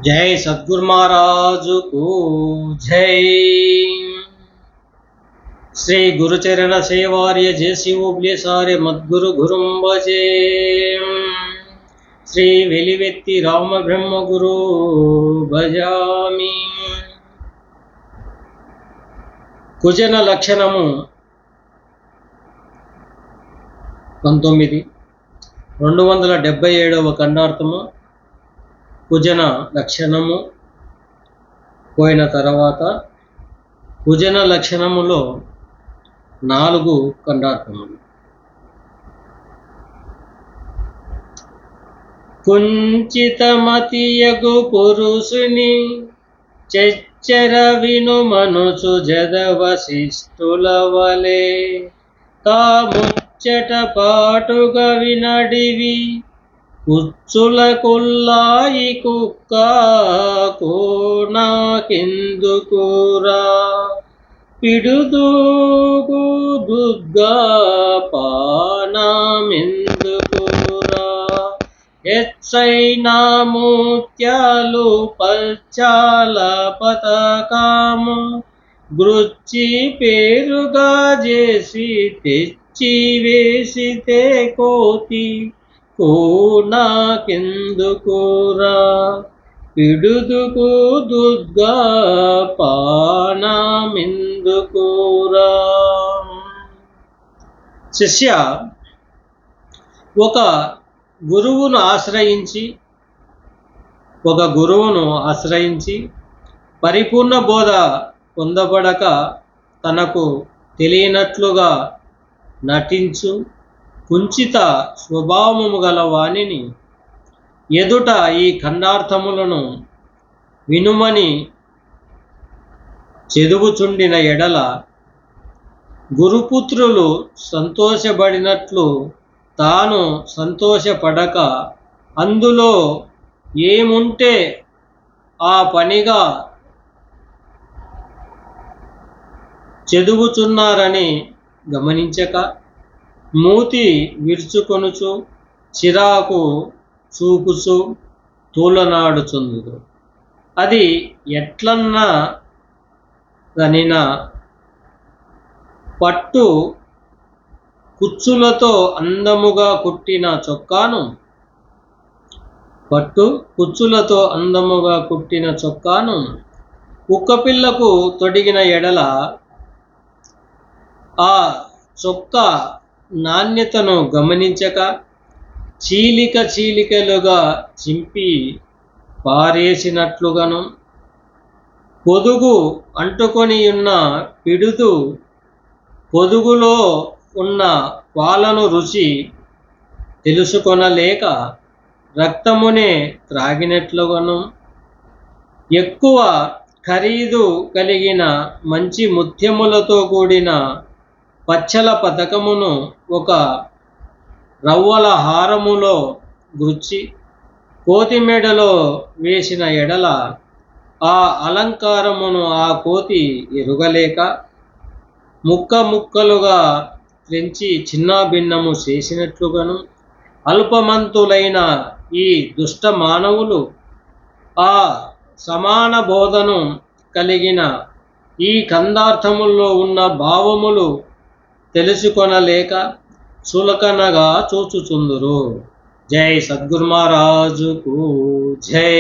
जय सद्गुरु महाराज को जय। श्री गुरुचरण सेवार्य जय शिवोब्ले सारे मद्गुरु गुरुं भजे। श्री वेलिवेत्ति राम ब्रह्म गुरु भजामि। కుజన లక్షణము 19 277వ ఖండార్థము. కుజన లక్షణము పోయిన తర్వాత కుజన లక్షణములో 4 ఖండార్థములు. కుంచితమతియగు పురుషుని చెచ్చర విను మనుచు జదవశిష్ఠుల వలె తాముచ్చట పాటుగా వినడివి కుచ్చుల కుల్లాయి కుక్క కోనాకెందుకురా పిడుదూగు దుర్గా పానమెందుకురా ఎచ్చైనా ముత్యాలు పచ్చాల పతకాము గృచ్చి పేరుగా చేసి తెచ్చి వేసితే కోతి కోనాకెందుకురా పిడుదుకు దుర్గా పానమెందుకురా. శిష్య, ఒక గురువును ఆశ్రయించి పరిపూర్ణ బోధ పొందబడక తనకు తెలియనట్లుగా నటించు కుంచిత స్వభావము గల వానిని ఎదుట ఈ ఖండార్థములను వినుమని చెదువుచుండిన ఎడల గురుపుత్రులు సంతోషపడినట్లు తాను సంతోషపడక అందులో ఏముంటే ఆ పనిగా చెదువుచున్నారని గమనించక మూతి విరుచుకొనుచు చిరాకు చూపుచు తూలనాడుచుందుదు. అది ఎట్లన్నా దనిన పట్టు కుచ్చులతో అందముగా కుట్టిన చొక్కాను కుక్కపిల్లకు తొడిగిన ఎడల ఆ చొక్క నాణ్యతను గమనించక చీలికలుగా చింపి పారేసినట్లుగాను పొదుగు అంటుకొని ఉన్న పిడుదు పొదుగులో ఉన్న పాలను రుచి తెలుసుకొనలేక రక్తమునే త్రాగినట్లుగాను ఎక్కువ ఖరీదు కలిగిన మంచి ముత్యములతో కూడిన పచ్చల పతకమును ఒక రవ్వల హారములో గుచ్చి కోతి మెడలో వేసిన ఎడల ఆ అలంకారమును ఆ కోతి ఎరుగలేక ముక్కలుగా త్రెంచి చిన్నాభిన్నము చేసినట్లుగాను అల్పమంతులైన ఈ దుష్ట మానవులు ఆ సమాన బోధను కలిగిన ఈ ఖండార్థముల్లో ఉన్న భావములు తెలుసుకొనలేక చులకనగా చూచుచుందురు. జై సద్గురు మహారాజుకు జై.